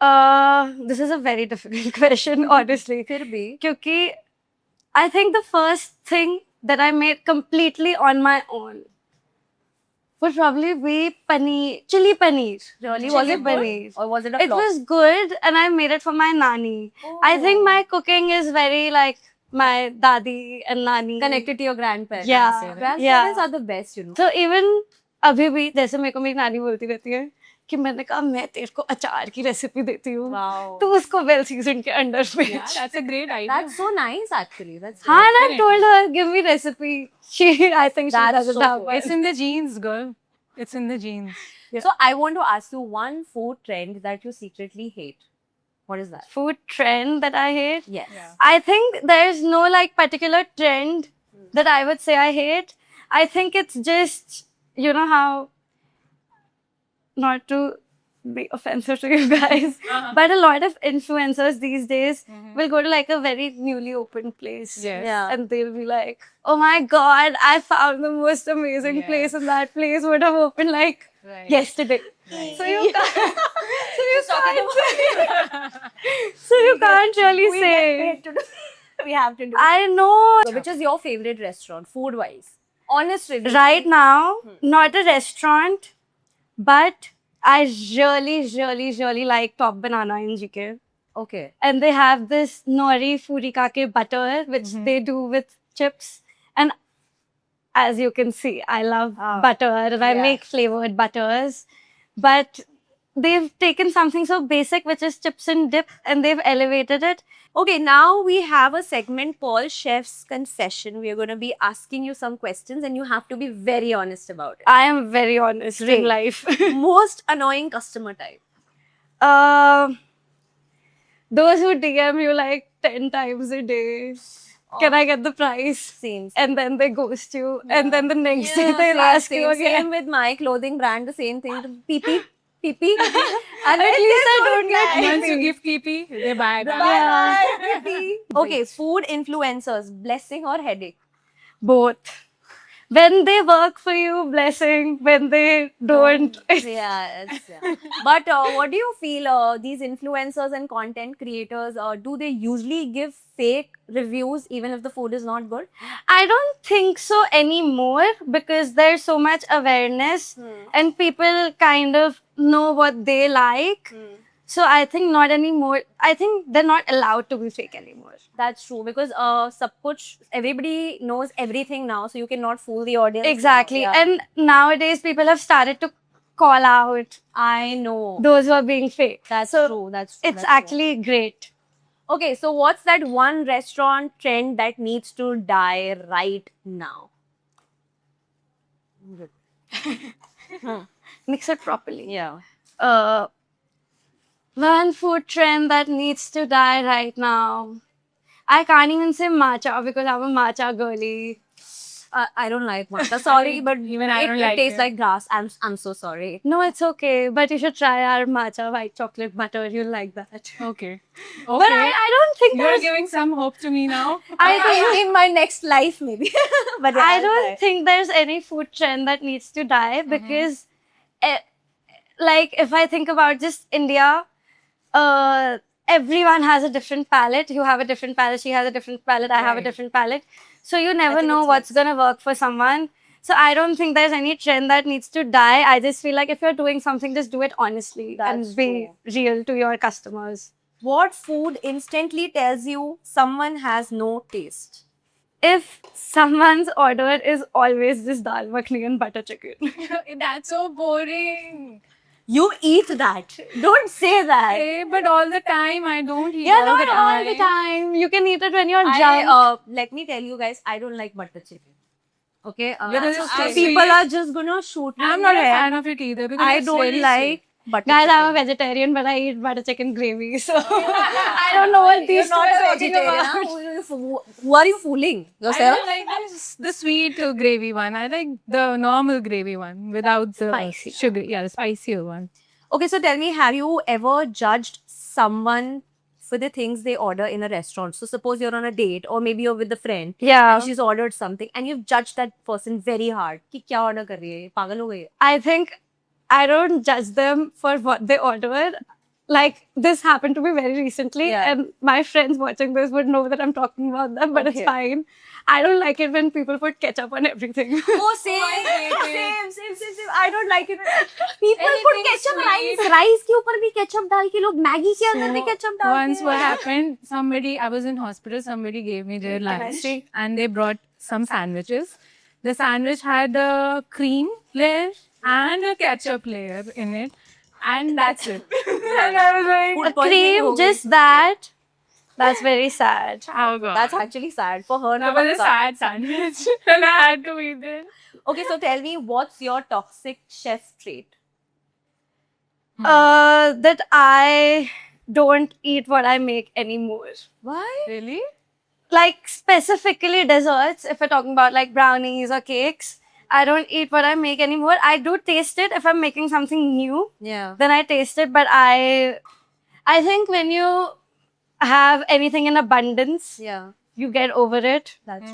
This is a very difficult question, honestly. फिर भी Kyunki I think the first thing that I made completely on my own would probably be chili paneer. really Chili was it good paneer. or was it a It flop? was good, and I made it for my nani. I think my cooking is very like my dadi and nani. Connected to your grandparents. Yeah. Grandparents Yeah. are the best, you know. So even अभी भी जैसे मेरे को मेरी नानी बोलती रहती है कि मैंने कहा मैं तेरे को अचार की रेसिपी देती हूँ Wow. तू उसको वेल सीजन के अंडर में Yeah, that's a great idea. That's so nice, actually. That's हाँ and I Definitely. told her give me recipe I think she That's doesn't so have cool. one. It's in the genes, girl. It's in the genes. So I want to ask you one food trend that you secretly hate. What is that? Food trend that I hate. Yes. Yeah. I think there's no like particular trend that I would say I hate. I think it's just, you know how, not to be offensive to you guys, but a lot of influencers these days will go to like a very newly opened place. Yes. Yeah. And they'll be like, oh my God, I found the most amazing Yeah. place, and that place would have opened like Right. yesterday. Right. So you can't, so you can't really say. We have to do. I know. So which is your favorite restaurant, food-wise? Honest review. Right now, not a restaurant, but I really like Top Banana in GK. Okay. And they have this nori furikake butter, which they do with chips. And as you can see, I love butter and I Yeah. make flavored butters. But they've taken something so basic, which is chips and dip, and they've elevated it. Okay, now we have a segment called Chef's Confession. We are going to be asking you some questions and you have to be very honest about I am very honest Great. in life. it. Most annoying customer type. Those who DM you like 10 times a day. Can I get the price? Same. And then they ghost you. And then the next day they'll ask you Same again. with my clothing brand, the same thing. PP. PP. And at least I don't get Once you PP. give PP, they buy back. Yeah. Okay, food influencers, blessing or headache? Both. When they work for you, blessing. When they don't. Yeah. But what do you feel these influencers and content creators, do they usually give fake reviews even if the food is not good? I don't think so anymore because there's so much awareness and people kind of know what they like. So I think not anymore. I think they're not allowed to be fake anymore. That's true because everybody knows everything now, so you cannot fool the audience. Exactly. Yeah. And nowadays people have started to call out I know. those who are being fake. That's so true. That's true. it's that's true. actually great. Okay, so what's that one restaurant trend that needs to die right now? Mix it properly. Yeah. One food trend that needs to die right now. I can't even say matcha because I'm a matcha girly. I don't like matcha. Sorry, but Even I it, don't it like tastes it. like grass. I'm so sorry. No, it's okay. But you should try our matcha white chocolate butter. You'll like that. Okay. But I don't think You're there's... giving some hope to me now. I don't, in my next life maybe. But yeah, I I'll don't try. think there's any food trend that needs to die because, like, if I think about just India, everyone has a different palate. You have a different palate. She has a different palate. I have a Right. different palate. So you never think know it's what's mixed. gonna work for someone. So I don't think there's any trend that needs to die. I just feel like if you're doing something, just do it honestly That's and be real to your customers. What food instantly tells you someone has no taste? If someone's order is always this dal makhani and butter chicken. That's so boring. You eat that. Don't say that. Hey, but all the time I don't eat Yeah, all not the all time. the time. You can eat it when you're drunk. Let me tell you guys, I don't like butter chicken. Okay? But it's okay. People are just gonna shoot me. I'm in not the a head. fan of it either because I it's don't very like butter Guys, chicken. I'm a vegetarian, but I eat butter chicken gravy. So I don't know what these You're not two a are talking vegetarian. about. Huh? Who are you fooling? I Yourself? don't like the sweet gravy one. I like the normal gravy one without the Spicy. sugar. Yeah, the spicier one. Okay, so tell me, have you ever judged someone for the things they order in a restaurant? So suppose you're on a date or maybe you're with a friend Yeah, and she's ordered something and you've judged that person very hard. कि क्या order कर रही है? पागल हो गई है? I think I don't judge them for what they order. like this happened to me very recently, Yeah. and my friends watching this would know that I'm talking about them, but Okay. it's fine. I don't like it when people put ketchup on everything. Oh, same. Same. I don't like it. People put ketchup rice के ऊपर भी ketchup डाल के लोग Maggi के अंदर भी ketchup डालते Once हैं. what happened, I was in hospital, somebody gave me their Can I lunch see? and they brought some sandwiches. The sandwich had a cream layer and a ketchup layer in it. And that's it. And I was like, Food A poisoning हो cream, गई. just that. That's very sad. oh god. That's actually sad for her. That was a sad sandwich. And I had to eat it. Okay, so tell me, what's your toxic chef trait? That I don't eat what I make anymore. Why? Really? Like specifically desserts, if we're talking about like brownies or cakes, I don't eat what I make anymore. I do taste it if I'm making something new, Yeah. then I taste it. But I think when you have anything in abundance, Yeah. you get over it. That's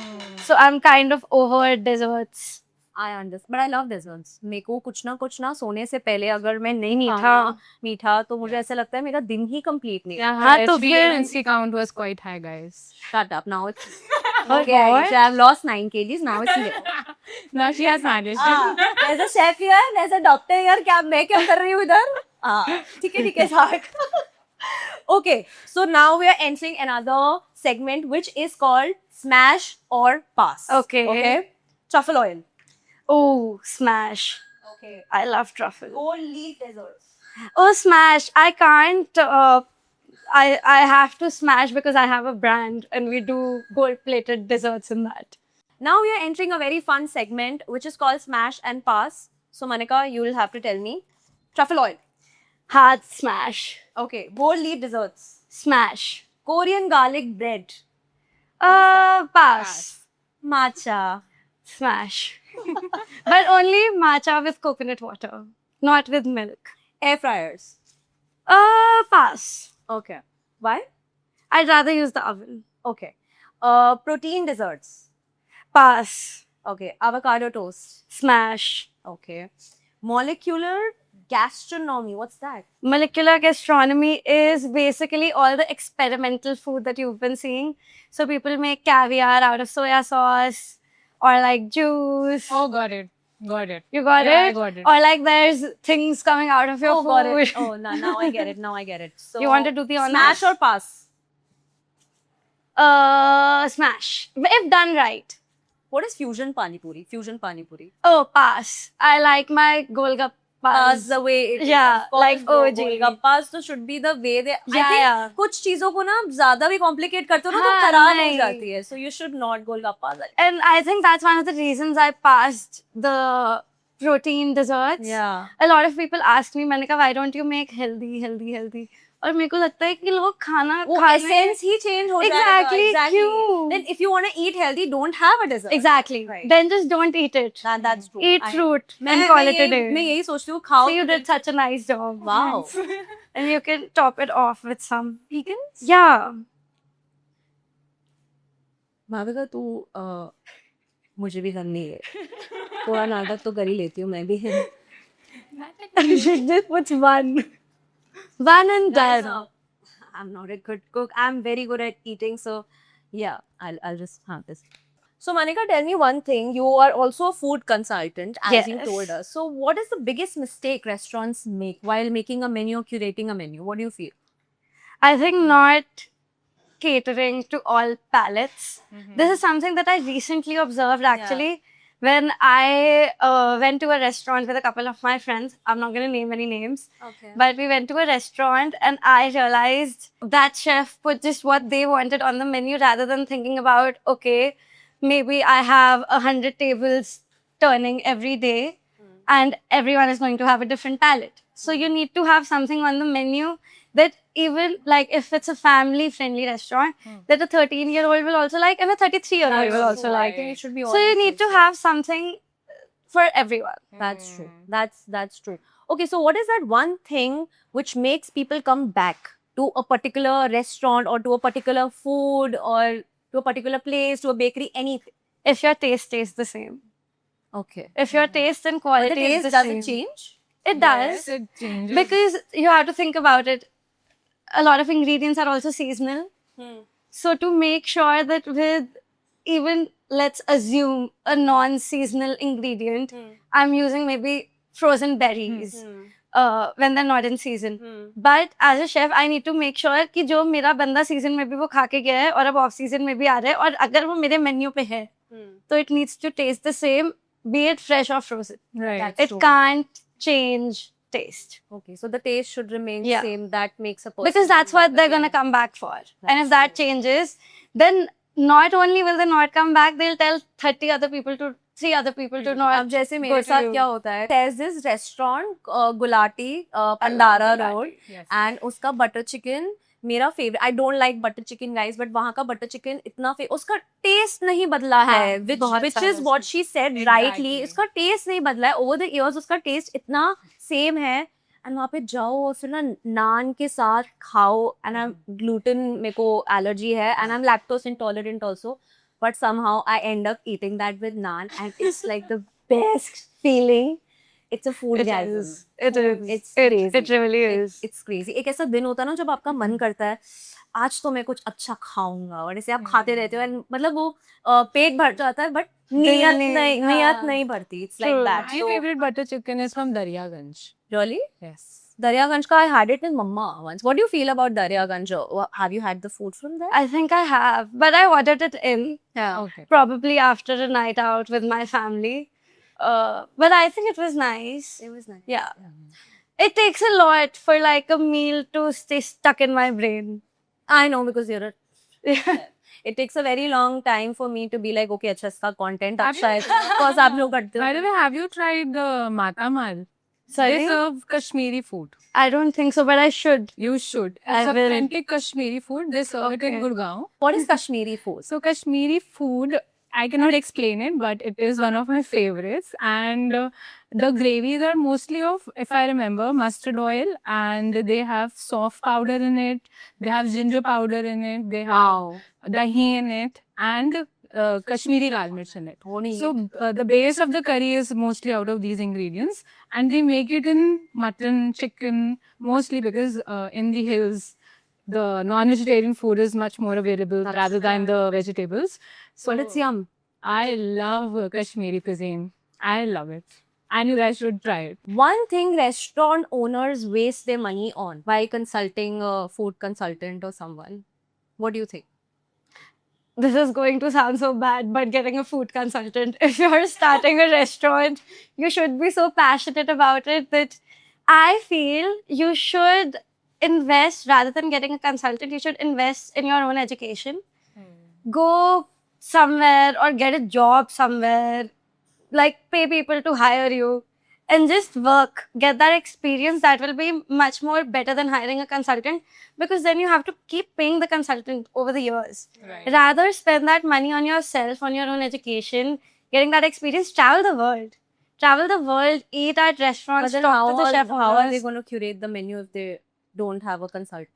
So I'm kind of over desserts. I understand, but I love desserts. मेरे को कुछ ना सोने से पहले अगर मैं नहीं मीठा तो मुझे ऐसा लगता है मेरा दिन ही complete नहीं. Yeah, हाँ, तो HbA1c count was quite high, guys. Shut up. Now it's Oh, okay. what? I've lost 9 kgs. Now it's low. Now she has managed Ah, it. there's a chef here. There's a doctor here. मैं क्या कर रही हूँ इधर? ठीक है Zach. Okay, so now we are entering another segment which is called Smash or Pass. Okay. Truffle oil. Oh, smash. Okay. I love truffle. Gold leaf desserts. Oh, smash. I can't. I have to smash because I have a brand and we do gold-plated desserts in that. Now we are entering a very fun segment which is called Smash and Pass. So Manika, you will have to tell me. Truffle oil. Hard smash. Okay. Gold leaf desserts. Smash. Korean garlic bread. Pass. Matcha. Smash. But only matcha with coconut water, not with milk. Air fryers. Pass. Okay. Why? I'd rather use the oven. Okay. Protein desserts. Pass. Okay. Avocado toast. Smash. Okay. Molecular gastronomy. What's that? Molecular gastronomy is basically all the experimental food that you've been seeing. So people make caviar out of soya sauce or like juice. Oh, got it. You got Yeah, it? I got it. Or like there's things coming out of your food. got it. Oh, now I get it. So You want to do the honors? smash or pass? Smash. If done right. What is fusion pani puri? Fusion pani puri. Oh, pass. I like my golgappas. The way it is. Yeah, Of course, like OG. Golgappas तो should be the way they. I Yeah, think yeah. कुछ चीजों को ना ज़्यादा भी complicate करते हो ना तो हाँ, खराब हो नहीं. जाती है. So you should not Golgappas. And I think that's one of the reasons I passed the protein desserts. Yeah. A lot of people ask me, Manika, why don't you make healthy? और मेरे को लगता है कि लोग खाना वो खाने essence ही change हो जाएगा. Exactly, क्यों? Then if you want to eat healthy, don't have a dessert. Exactly. Right. Then just don't eat it. That's true. Eat I- fruit मैं and call it a मैं day. यही सोचती हूँ खाओ. So you did such a nice job. Wow. And you can top it off with some. Pecans? Yeah. Bhavika तू मुझे भी करनी है. थोड़ा नाटक तो कर ही लेती हूँ मैं भी. Just put one. One and done. I'm not a good cook. I'm very good at eating. So, yeah, I'll just have this. So, Manika, tell me one thing. You are also a food consultant, as you Yes. told us. So, what is the biggest mistake restaurants make while making a menu or curating a menu? What do you feel? I think not catering to all palates. This is something that I recently observed actually when I went to a restaurant with a couple of my friends. I'm not going to name any names. Okay. But we went to a restaurant and I realized that chef put just what they wanted on the menu rather than thinking about, okay, maybe I have 100 tables turning every day and everyone is going to have a different palate. So you need to have something on the menu that even like if it's a family friendly restaurant that a 13-year-old will also like and a 33-year-old will also I like. think it should be all So you need to have something for everyone. That's true. That's true. Okay, so what is that one thing which makes people come back to a particular restaurant or to a particular food or to a particular place, to a bakery, anything? If your taste stays the same. Okay. If your taste and But quality the is taste the does same. it change? It does. Yes, it changes. Because you have to think about it. a lot of ingredients are also seasonal. So to make sure that with even, let's assume, a non-seasonal ingredient, I'm using maybe frozen berries when they're not in season. But as a chef, I need to make sure कि जो मेरा बंदा season में भी वो खा के गया है और अब off season में भी आ रहा है और अगर वो मेरे menu पे है, तो it needs to taste the same, be it fresh or frozen. Right. It can't change taste. Okay, so the taste should remain Yeah. same. That makes a person. Because that's what they're gonna come back for. And if that changes, then not only will they not come back, they'll tell 3 other people to not. अब जैसे go मेरे to साथ you. क्या होता है, there's this restaurant Gulati Pandara Road Yes. and उसका butter chicken मेरा favorite. I don't like butter chicken guys, but वहाँ का butter chicken इतना उसका taste नहीं बदला है, which is what she said rightly. उसका taste नहीं बदला है, over the years उसका taste इतना same है. And वहाँ पे जाओ और फिर ना नान के साथ खाओ, and I'm gluten मेरे को allergy है, and I'm lactose intolerant also. But somehow I end up eating that with naan, and it's like the best feeling. It's a food gasm. It is. It's It crazy. It really is. It's crazy. एक ऐसा दिन होता है ना जब आपका मन करता है आज तो मैं कुछ अच्छा खाऊंगा, और ऐसे आप खाते रहते हो and मतलब वो पेट भर जाता है बट नियत नहीं भरती. It's like True. that. My So, favorite butter chicken is from Daryaganj. really? Yes. Daryaganj ka I had it with Mama once. What do you feel about Daryaganj? Have you had the food from there? I think I have, but I ordered it in Yeah. Okay. probably after a night out with my family. But I think it was nice. It was nice. Yeah. It takes a lot for like a meal to stay stuck in my brain. I know because you're a it takes a very long time for me to be like, okay, अच्छा इसका content अच्छा है, because आप लोग करते By the way, have you tried the Matamal? Sorry? They serve Kashmiri food. I don't think so, but I should. You should. I It's will. authentic Kashmiri food. They serve it in Okay. Gurgaon. What is Kashmiri food? So Kashmiri food, I cannot explain it, but it is one of my favorites. And the gravies are mostly of, if I remember, mustard oil, and they have soft powder in it. They have ginger powder in it. They have dahi in it, and Kashmiri lal mirch in it. So the base of the curry is mostly out of these ingredients, and they make it in mutton, chicken, mostly because in the hills the non-vegetarian food is much more available rather than the vegetables. So But it's yum. I love Kashmiri cuisine. I love it. And you guys should try it. One thing restaurant owners waste their money on by consulting a food consultant or someone. What do you think? This is going to sound so bad, but getting a food consultant, if you're starting a restaurant, you should be so passionate about it that I feel you should invest, rather than getting a consultant, you should invest in your own education. Go somewhere or get a job somewhere, like pay people to hire you and just work, get that experience. That will be much more better than hiring a consultant, because then you have to keep paying the consultant over the years. Rather spend that money on yourself, on your own education, getting that experience. Travel the world, eat at But restaurants, then talk to the chef. how are they owners. going to curate the menu if they don't have a consultant?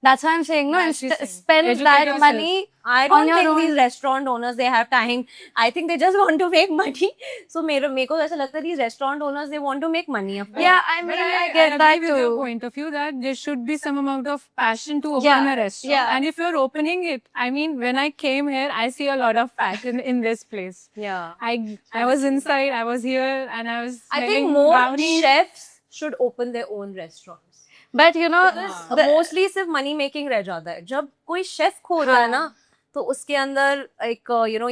That's what I'm saying. No, That's the thing. spend Educate that yourself. money. I On don't your think own. these restaurant owners, they have time. I think they just want to make money. So मेरे को ऐसा लगता है these restaurant owners, they want to make money. Of course. Yeah, I mean, But I get agree that with your too. point of view that there should be some amount of passion to open Yeah, a restaurant. yeah. And if you're opening it, I mean, when I came here, I see a lot of passion in this place. Yeah. I was inside, I was here, and I was I smelling think more brownies. chefs should open their own restaurants. But you know, mostly सिर्फ money making रह जाता है. जब कोई chef खोलता है ना तो उसके अंदर एक you know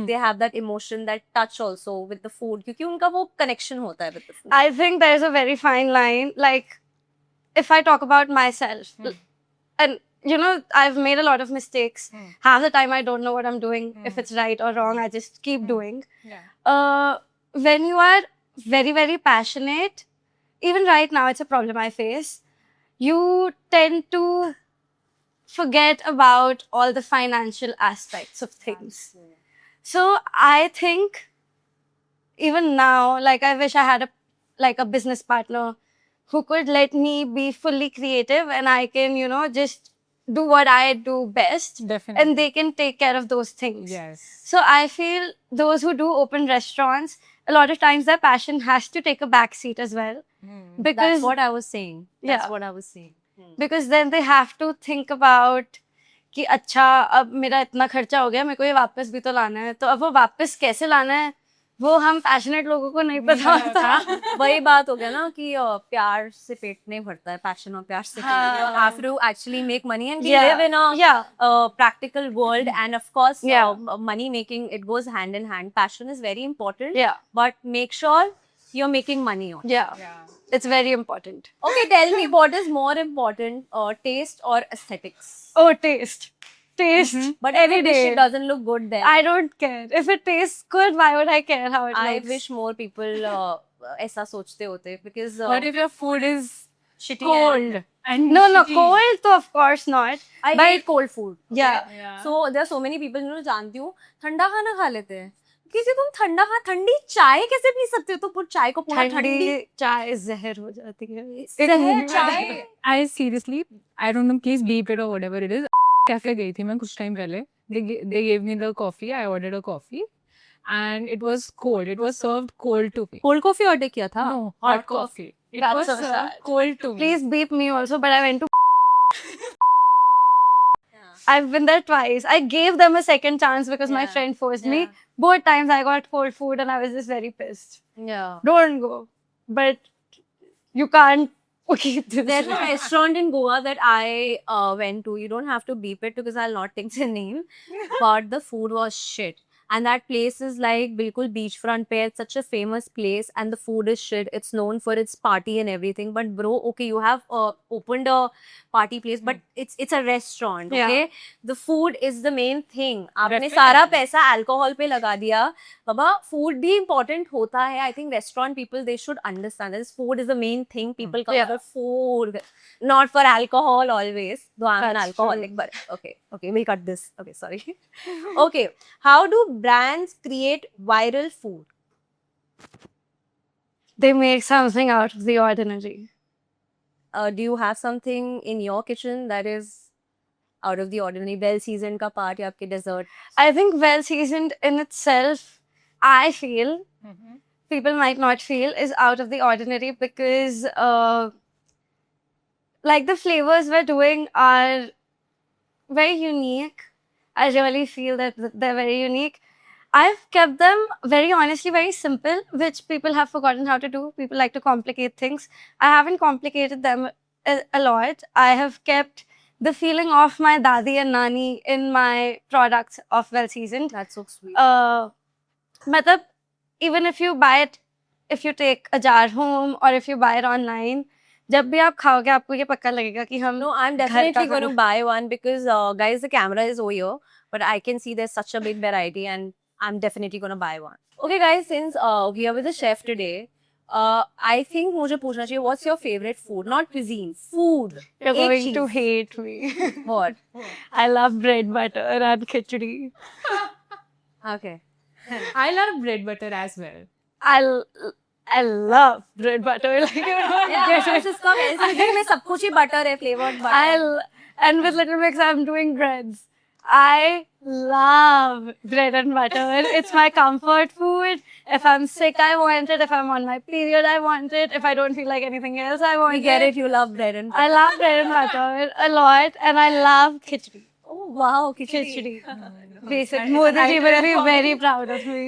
they have that emotion, that touch also with the food, क्योंकि उनका वो कनेक्शन होता है with the food. I think there's a very fine line. Like, if I talk about myself, and you know, I've made a lot of mistakes. Half the time I don't know what I'm doing, if it's right or wrong. I just keep doing. Yeah. When you are very, very passionate, even right now, it's a problem I face. You tend to forget about all the financial aspects of things. So I think even now, like, I wish I had a business partner who could let me be fully creative, and I can, you know, just do what I do best. Definitely. And they can take care of those things. Yes. So I feel those who do open restaurants, a lot of times their passion has to take a back seat as well. Because That's what I was saying. That's Yeah. what I was saying. because then they have to think about कि अच्छा अब मेरा इतना खर्चा हो गया, मेरे को ये वापस भी तो लाना है, तो अब वो वापस कैसे लाना है वो हम पैशनेट लोगों को नहीं पता होता. वही बात हो गया ना कि प्यार से पेट नहीं भरता है, पैशन और प्यार से you have to actually make money and we Yeah. live in a Yeah. practical world and of course Yeah. money making, it goes hand in hand. Passion is very important, Yeah. but make sure you're making money on it. Yeah. It's very important. Okay, tell me what is more important, taste or aesthetics? Oh, taste. Taste. But Any I wish day. it doesn't look good then. I don't care. If it tastes good, why would I care how it I looks? wish more people ऐसा सोचते होते because What if your food is shitty cold and No, shitty? cold to of course not. I But- hate cold food. Yeah. Yeah. So there are so many people जिन्होंने जानती हूँ ठंडा खाना खा लेते हैं. किसी तुम ठंडी चाय कैसे पी सकते हो? तो पूरी चाय को पूरा ठंडी ठंडी चाय जहर हो जाती है. जहर चाय. I seriously, I don't know, please beep it or whatever it is. Cafe गई थी मैं कुछ टाइम पहले. They gave me the coffee. I ordered a coffee, and it was cold. It was served cold to me. Cold coffee order किया था. No, hot coffee. It That's was so served sad. cold to me. Please beep me also, but I went to. I've been there twice. I gave them a second chance because my Yeah. friend forced me. Yeah. Both times I got cold food and I was just very pissed. Yeah. Don't go. But you can't keep this. There's a restaurant in Goa that I went to. You don't have to beep it because I'll not take the name. But the food was shit. And that place is like bilkul beachfront pe. It's such a famous place and the food is shit. It's known for its party and everything. But bro, okay, you have opened a party place, but it's a restaurant, Yeah. okay? The food is the main thing. आपने Definitely. सारा पैसा alcohol पे लगा दिया. बाबा, food भी important होता है. I think restaurant people, they should understand this. Food is the main thing. People come Yeah. for food, not for alcohol always. Though I'm an That's alcoholic, true. but okay, we'll cut this. Okay, sorry. Okay, how do brands create viral food? They make something out of the ordinary. Do you have something in your kitchen that is out of the ordinary? Well seasoned का part या आपके dessert? I think well seasoned in itself, I feel, people might not feel, is out of the ordinary because like the flavors we're doing are very unique. I really feel that they're very unique. I've kept them very honestly very simple, which people have forgotten how to do. People like to complicate things. I haven't complicated them a lot. I have kept the feeling of my dadi and nani in my products of well seasoned. That's so sweet. मतलब even if you buy it, if you take a jar home or if you buy it online, जब भी आप खाओगे आपको ये पक्का लगेगा कि हम No, I'm definitely going to buy one because, guys, the camera is over here, but I can see there's such a big variety and I'm definitely going to buy one. Okay, guys, since we are with the chef today, I think मुझे पूछना चाहिए, what's your favorite food? Not cuisine, food. you're एक going to cheese. hate me. What? I love bread butter and khichdi. Okay. I love bread butter as well. I love bread butter. Like, you know, Yeah, इसका वैसे में सब कुछ ही butter है, flavored butter. and with Little Mix, I'm doing breads. I love bread and butter. It's my comfort food. If I'm sick, I want it. If I'm on my period, I want it. If I don't feel like anything else, I want We get it, you love bread and butter. I love bread and butter a lot, and I love khichdi. Oh, wow, Khichdi. Basic. Modi ji will be very proud of me.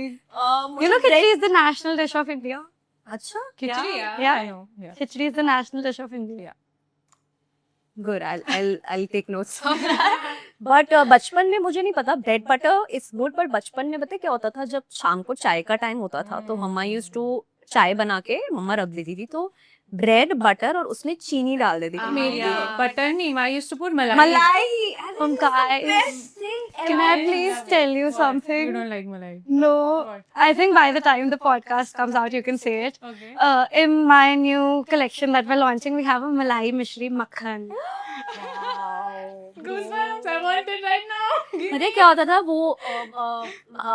You know, khichdi is the national dish of India. अच्छा? Khichdi, Yeah. I know. Yeah. Khichdi is the national dish of India. Good, I'll take notes. But बचपन में मुझे नहीं पता bread butter is good, but बचपन में पता है क्या होता था, जब शाम को चाय का टाइम होता था तो मम्मा used to चाय बना के मम्मा रख देती थी, तो ब्रेड बटर और उसमें चीनी डाल देती थी. Maybe butter nahi. I used to put malai. मलाई. Guys, can I please tell you You something? don't like malai. No, What? I think by the time the podcast comes out, you can say it. Okay. In my new collection that we're launching, we have a Malai Mishri Makhan. Goosebumps. I want it right now. अरे क्या होता था वो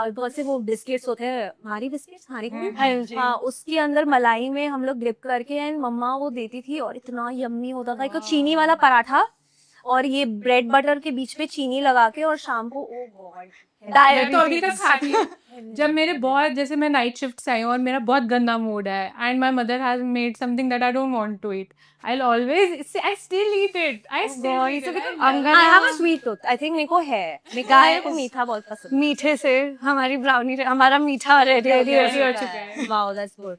बहुत से वो biscuits होते हैं, हमारी बिस्किट्स हमारी हाँ, उसके अंदर मलाई में हम लोग डिप करके एंड मम्मा वो देती थी और इतना यम्मी होता था. एक चीनी वाला पराठा और ये ब्रेड बटर के बीच में चीनी लगा के और शाम को ओ गॉड मैं तो अभी तक खाती हूँ जब मेरे बहुत जैसे मैं नाइट शिफ्ट से आई हूँ और मेरा बहुत गंदा मूड है and my mother has made something that I don't want to eat I always I still eat it I still eat it I have a sweet tooth I think मेरे को है मेरे को मीठा बहुत पसंद मीठे से हमारी ब्राउनी हमारा मीठा रेडी हो चुका है wow that's good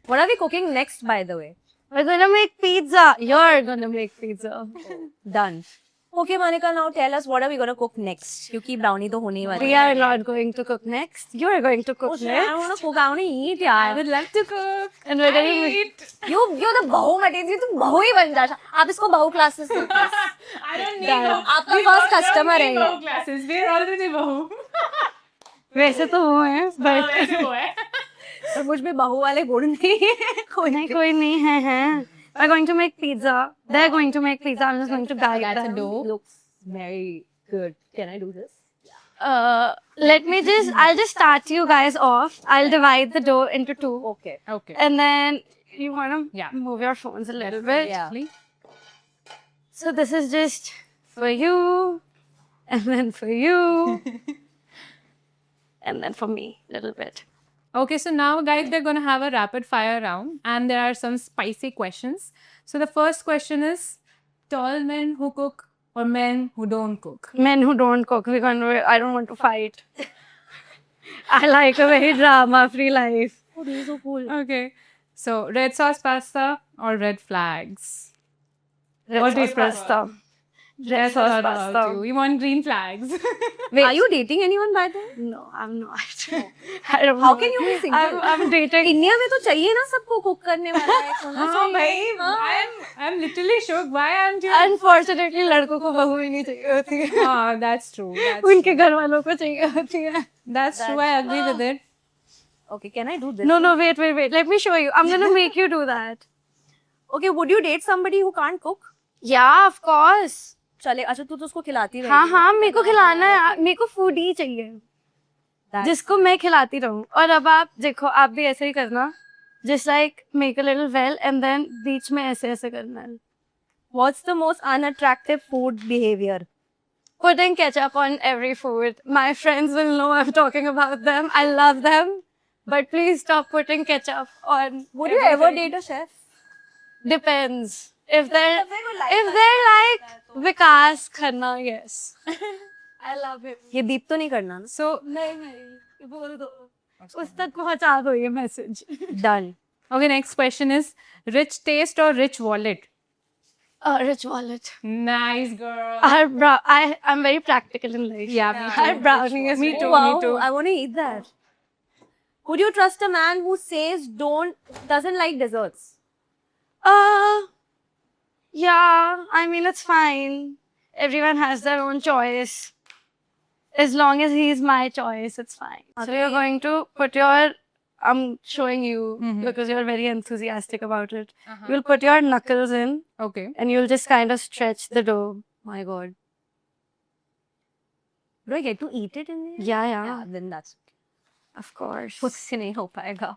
what are we cooking next by the way We're gonna make pizza. You're gonna make pizza. Done okay Manika now tell us what are we gonna cook next क्योंकि brownie तो होने ही वाली We are not going to cook next. You are going to cook I next. don't want to cook. I want to eat, I यार. would love to cook And we're gonna eat You're the बहू material. तुम बहू ही बन जा. आप इसको बहू classes से. I don't need आपका फर्स्ट कस्टमर है ये. classes we are already बहू वैसे तो वो है but वैसे वो है और मुझ में बहू वाले गुण नहीं है. कोई नहीं है. We're going to make pizza. They're going to make pizza. I'm just going to guide That's a them. dough. Looks very good. Can I do this? I'll just start you guys off. I'll divide the dough into two. Okay. okay And then you want to Yeah. move your phones a little bit. Yeah. So this is just for you, and then for you, and then for me, a little bit. Okay, so now guys, they're gonna have a rapid fire round and there are some spicy questions. So the first question is tall men who cook or men who don't cook? Men who don't cook, I don't want to fight. I like a very drama-free life. Oh, this is so cool. Okay. So red sauce pasta or red flags? What is pasta? Red sauce pasta. You want green flags? Wait, are you dating anyone by the way? No, I'm not. I don't How know. can you be single? I'm dating. India में तो चाहिए ना सबको cook करने वाला है. हाँ भाई, I'm literally shocked. Why aren't you? Unfortunately, लड़कों को बहू ही नहीं चाहिए होती है. हाँ, that's true. उनके घर वालों को चाहिए होती है. That's true. I agree with it. Okay, can I do this? No, wait. Let me show you. I'm gonna make you do that. Okay, would you date somebody who can't cook? Yeah, of course. चले अच्छा तू तो उसको खिलाती रहेगी. हाँ मेरे को खिलाना है. मेरे को फूड ही चाहिए जिसको मैं खिलाती रहूं. और अब आप देखो, आप भी ऐसे ही करना. Just like make a little well and then बीच में ऐसे करना है. What's the most unattractive food behavior? Putting ketchup on every food. My friends will know I'm talking about them. I love them. But please stop putting ketchup on. Would you ever date a chef? Depends. If they're like Vikas Khanna, yes. I love him. ये beep तो नहीं करना ना. So नहीं बोल दो. उस तक पहुंचा दो ये message. Done. okay, next question is rich taste or rich wallet? Rich wallet. Nice girl. I'm very practical in life. Yeah, me too. Our brownie is Me too. Oh, wow, Me too. I want to eat that. Would you trust a man who says doesn't like desserts? Yeah, I mean, it's fine. Everyone has their own choice. As long as he's my choice, it's fine. So you're going to put I'm showing you because you're very enthusiastic about it. You'll put your knuckles in Okay. and you'll just kind of stretch the dough. My God. Do I get to eat it in there? Yeah. Then that's Of course. मुझसे नहीं हो पाएगा.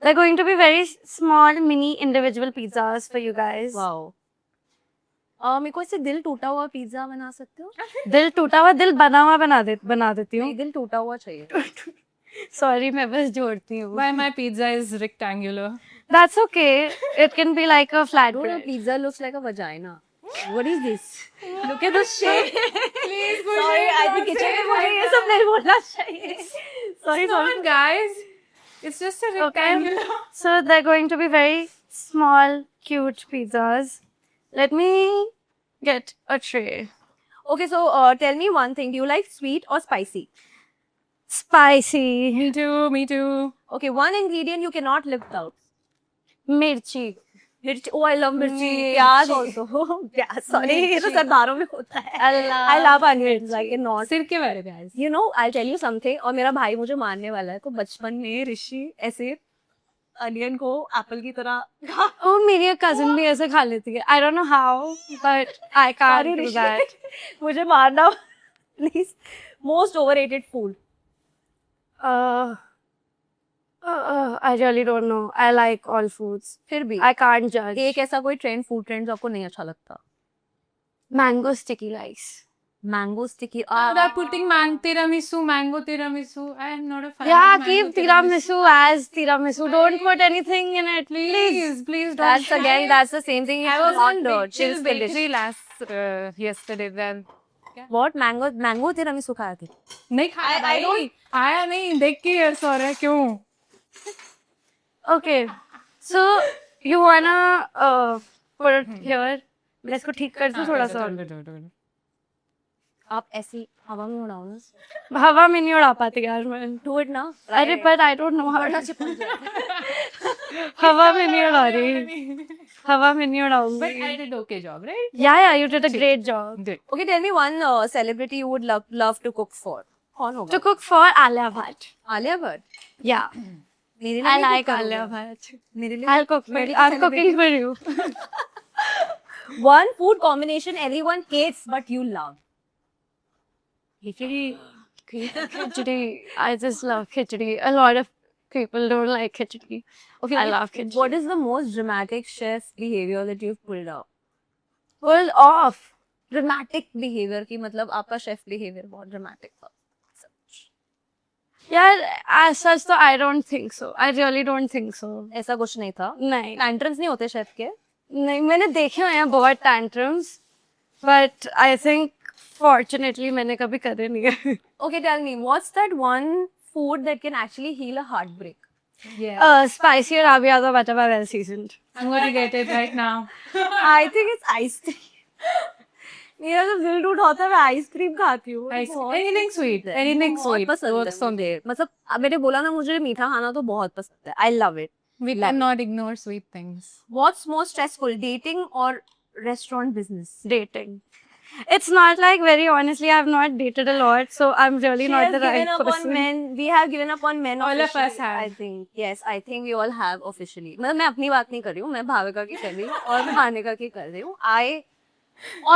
They're going to be very small, mini individual pizzas for you guys. Wow. मेरे को इससे दिल टूटा हुआ पिज्जा बना सकते हो? दिल टूटा हुआ, दिल बना हुआ बना देती हूँ. नहीं, दिल टूटा हुआ चाहिए. Sorry, मैं बस जोड़ती हूँ. Why my pizza is rectangular? That's okay. It can be like a No, flatbread. pizza looks like a vagina. What is this? Look at the shape. Please, Sorry, I think kitchen में मुझे ये सब नहीं बोलना चाहिए. Sorry. Come on, guys. It's just a rectangular. So they're going to be very small, cute pizzas. Let me get a tray. Okay, so tell me one thing. Do you like sweet or spicy? Spicy. Me too. Me too. Okay, one ingredient you cannot live without. Mirchi. Mirchi. Oh, I love mirchi. Pyaz also. Pyaz. Sorry, ये तो सरदारों में होता है. I love onions. Like in North. सिर के बारे में आज. You know, I'll tell you something. और मेरा भाई मुझे मारने वाला है. तो बचपन में ऋषि ऐसे अनियन को एप्पल की तरह. Oh, मेरी cousin भी ऐसे खा लेती है. I don't know how, but I can't do that. मुझे मारना. Please. Most overrated food. I really don't know. I like all foods. फिर भी I can't judge. एक ऐसा कोई ट्रेंड फूड ट्रेंड जो आपको नहीं अच्छा लगता. Mango sticky rice. Mango sticky. They're putting tiramisu, mango tiramisu. I am not a fan. Yeah, of mango keep tiramisu as tiramisu. Don't put anything in it, please. Please don't. That's again, that's the same thing. I was on Chills Chill Bakery yesterday. Then What mango tiramisu खाया थे? नहीं खाया भाई. खाया नहीं. देख के years हो रहा है क्यों? Okay, so you wanna put it here? मैं इसको ठीक कर दूँ थोड़ा सा. आप ऐसी हवा में उड़ाओ ना. हवा में नहीं उड़ा पाती यार मैं. Do it now. अरे but I don't know how to. हवा में नहीं उड़ा रही. हवा में नहीं But उड़ाऊंगी. I did okay job, right? Yeah, you did a great job. Good. Okay, tell me one celebrity you would love to cook for. कौन होगा? To cook for Alia Bhatt. Alia Bhatt. Yeah, मेरे लिए I भी like cook Alia करोगे? Bhatt. मेरे लिए I'll cook for you. I'm cooking for you. one food combination everyone hates but you love. Khichdi. Khichdi. I just love khichdi. A lot of people don't like khichdi. Okay, I love khichdi. What is the most dramatic chef behavior that you've pulled off? Pull off. Dramatic behavior की मतलब आपका chef behavior बहुत dramatic था. Yeah, as such, though, I don't think so. I really don't think so. ऐसा कुछ नहीं था. नहीं Tantrums नहीं होते chef के. नहीं मैंने देखे हुए हैं बहुत tantrums, but I think fortunately मैंने कभी करे नहीं है. Okay, tell me, what's that one food that can actually heal a heartbreak? Yeah. Spicy arabiyata butter by well seasoned. I'm going to get it right now. I think it's ice cream. मेरा तो दिल टूट होता है मैं ice cream खाती हूँ. Anything sweet. Anything बहुत sweet. पसंद Works है on मुझे. मतलब अब मैंने बोला ना मुझे मीठा खाना तो बहुत पसंद है. I love it. We cannot ignore sweet things. What's more stressful, dating or restaurant business? Dating. It's not like, very honestly, I've not dated a lot, so I'm really not the right person. men. We have given up on men. All of officially, us have. I think. Yes, I think we all have officially. मतलब मैं अपनी बात नहीं कर रही हूँ. मैं भाविका की कर रही हूँ और मैं भानिका की कर रही हूँ. I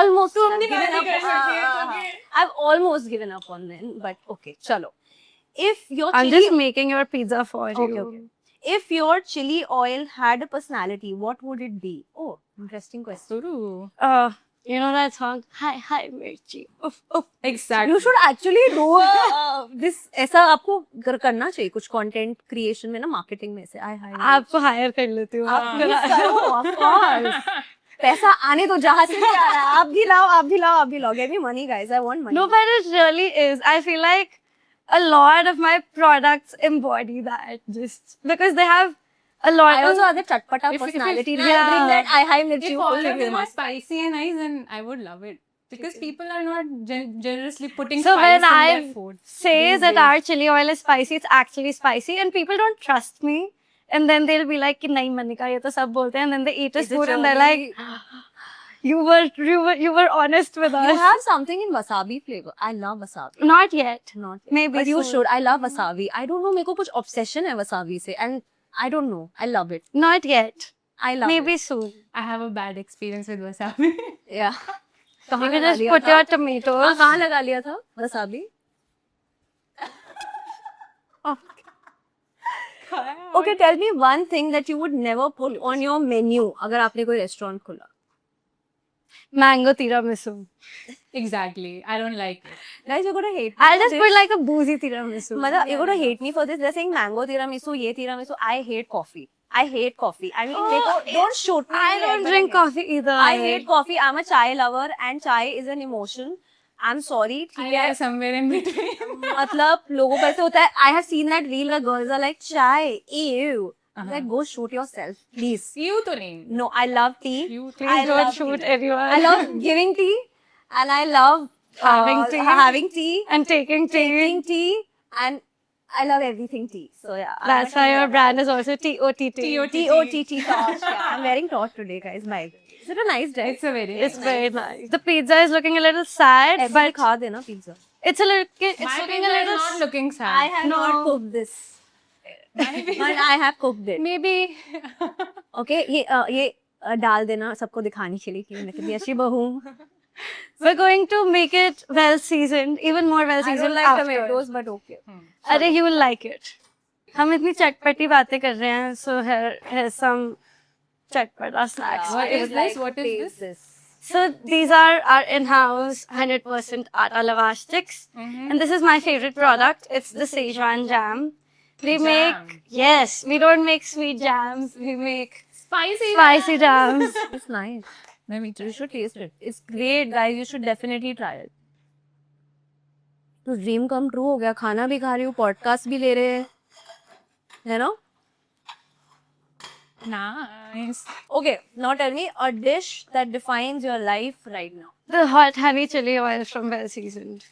almost. तू अपनी बात नहीं कर सकती है, I've almost given up on men, but okay, चलो. If your I'm chili, just making your pizza for you. okay. If your chili oil had a personality, what would it be? Oh, interesting question. Suru. You know that song? Hi, Mirchi. Oof, oof. Exactly. You should actually do this. ऐसा आपको करना चाहिए कुछ content creation में ना marketing में से. आपको hire कर लेती हूँ. Of course. पैसा आने तो जहाँ से भी आ रहा है. आप भी लाओ. Give me money, guys. I want money. No, but it really is. I feel like a lot of my products embody that, just because they have a lot I of. also have the chatpata If- personality. if- They'll bring that I high If mirchi. all of them are spicy and nice, then I would love it. Because people are not generously putting So spice when in their I food. say that our chili oil is spicy, it's actually spicy, and people don't trust me. And then they'll be like, "कि नहीं मनिका, ये तो सब बोलते हैं." And then they eat his Is it food and they're really- like, "You were honest with us." You have something in wasabi flavor. I love wasabi. Not yet. Not Maybe but you soon. should. I love wasabi. I don't know. मेरे को कुछ obsession है wasabi से, and I don't know. I love it. Not yet. I love Maybe it. soon. I have a bad experience with wasabi. Yeah. You कहाँ can लगा just लिया put था? your tomatoes. कहाँ लगा लिया था wasabi? Okay, tell me one thing that you would never put on your menu अगर आपने कोई restaurant खोला. Mango tiramisu. Exactly. I don't like it. Guys, you're gonna hate me. I'll for just this. put like a boozy tiramisu. मतलब you're gonna hate me for this. They're saying mango tiramisu, ये tiramisu. I hate coffee. I hate coffee. I mean, don't shoot me. I don't drink coffee either. I hate coffee. I'm a chai lover, and chai is an emotion. I'm sorry. ठीक I है. am somewhere in between. मतलब लोगों को ऐसे होता है. I have seen that reel where girls are like chai. Ew. Like go shoot yourself, please. You to नहीं. No, I love tea. You Please I don't love shoot tea. anyone. I love giving tea, and I love Having tea. having tea, And taking tea. taking tea, and I love everything tea. So yeah, That's why your brand is also TOTT. T-O-T-T torch. Yeah, I'm wearing torch today, guys. My, is it a nice dress? It's a very. It's very nice. The pizza is looking a little sad, But but खा देना pizza. it's a little. It's My looking pizza a is little. not looking sad. I have not cooked this, but I have cooked it. Maybe. Okay, ये डाल देना सबको दिखाने के लिए कि मैं कितनी अच्छी बहू हूँ. We're going to make it well seasoned, even more well I seasoned. don't like after. tomatoes, but okay. अरे you will like it. हम इतनी चटपटी बातें कर रहे हैं, so here's some चटपटा snacks. What I is would this? like What to is taste this? So these are our in-house 100% Atta lavash sticks. And this is my favorite product. It's the Szechuan jam. We make, yes, we don't make sweet jams. We make spicy jams. It's nice. Maybe you should taste it. It's great, guys. You should definitely try it. तो dream come true हो गया. खाना भी खा रही हूँ, podcast भी ले रहे हैं, है ना? Nice. Okay, now tell me a dish that defines your life right now. The hot honey chili oil from Well Seasoned.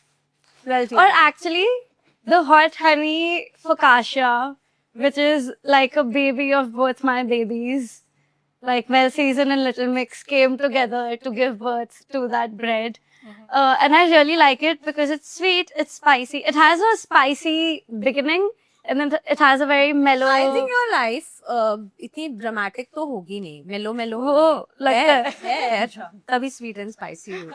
Well, Or actually, the hot honey focaccia, which is like a baby of both my babies. Like Well Seasoned and Little Mix came together to give birth to that bread. And I really like it because it's sweet, it's spicy. It has a spicy beginning and then it has a very mellow. I think your life इतनी dramatic तो होगी नहीं. Mellow Oh, like है. तभी sweet and spicy हो.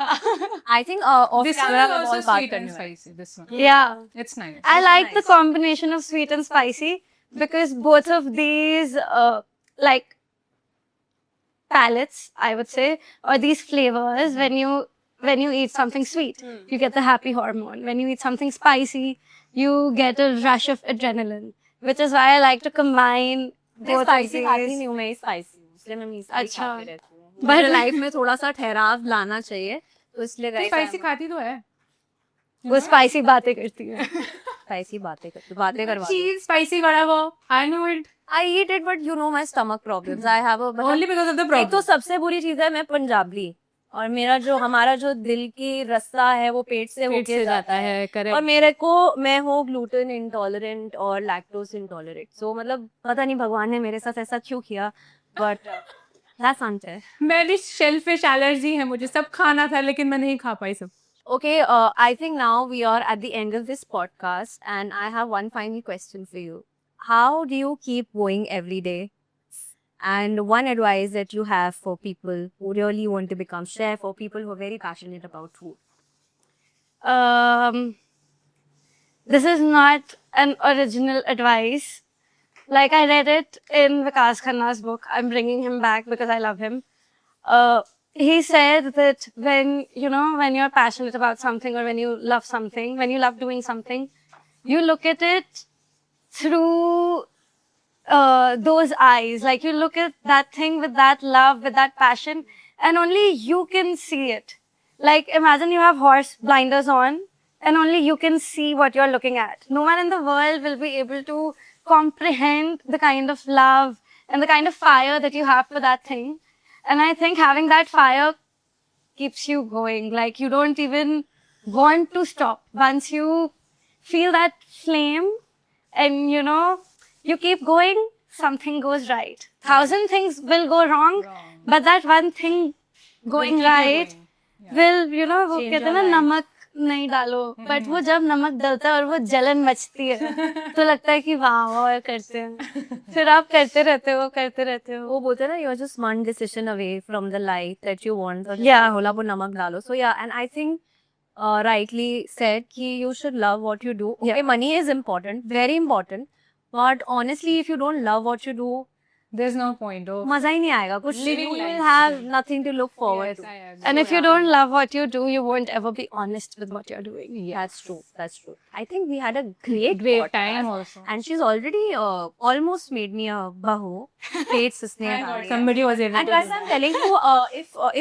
I think off This one camera is मैं also बहुत बात sweet and करने वाली. spicy. This one. Yeah. It's nice. I like the combination of sweet and spicy because both of these, like palettes, I would say, or these flavors, when you eat something sweet, you get the happy hormone. When you eat something spicy, you get a rush of adrenaline, which is why I like to combine मैं both of spicy खाती these. नहीं हूँ, मैं spicy हूँ, इसलिए मैं मीठा ही अच्छा. खाती रहती हूँ. But लाइफ में थोड़ा सा ठहराव लाना चाहिए, तो इसलिए तो guys, spicy खाती तो है. वो spicy बातें करती है. spicy बातें करवा. Cheese, spicy, whatever. I know it. I eat it, but you know my stomach problems. I have a Only because of the एक problem. तो सबसे बुरी चीज है मैं पंजाबी और मेरा जो हमारा जो दिल की रास्ता है वो पेट से होके जाता है. correct. और मेरे को मैं हूँ ग्लूटेन इंटॉलरेंट और लैक्टोज इंटॉलरेंट. सो मतलब पता नहीं भगवान ने मेरे साथ ऐसा क्यों किया, बट दैट्स अनफेयर. मेरी शेलफिश एलर्जी है, मुझे सब खाना था लेकिन मैं नहीं खा पाई सब. Okay, I think now we are at the end of this podcast and I have one final question for you. How do you keep going every day? And one advice that you have for people who really want to become chef or people who are very passionate about food. This is not an original advice. Like I read it in Vikas Khanna's book. I'm bringing him back because I love him. He said that when you're passionate about something or when you love something, when you love doing something, you look at it through those eyes. Like you look at that thing with that love, with that passion, and only you can see it. Like imagine you have horse blinders on and only you can see what you're looking at. No one in the world will be able to comprehend the kind of love and the kind of fire that you have for that thing. And I think having that fire keeps you going. Like you don't even want to stop. Once you feel that flame and you keep going, something goes right. 1,000 things will go wrong, but that one thing going right will, वो कहते हैं ना नमक नहीं डालो, but वो जब नमक डलता है और वो जलन मचती है तो लगता है कि वाह और करते हैं, फिर आप करते रहते हो. वो बोलते हैं ना you're just one decision away from the life that you want. और Yeah. होला वो नमक डालो. So yeah, and I think rightly said कि you should love what you do. Okay, money is important, very important. But honestly, if you don't love what you do, There's no point of मजा ही नहीं आएगा. कुछ Living you will life. have nothing to look forward Yes, to. I agree. And if you don't love what you do, you won't ever be honest with what you're doing. That's true. That's true. I think we had a great Great podcast. time also. And she's already almost made me a bahu. Paid sisne My hata God, diya. somebody was able And to guys, do I'm telling you,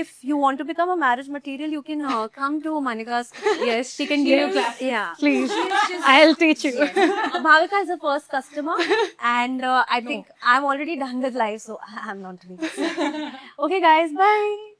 if you want to become a marriage material, you can come to Manika's. Yes, she can give you class. Yeah. Please, I'll teach you. Bhavika is the first customer, and I think I'm already done with life, so I'm not doing this. Okay, guys, bye.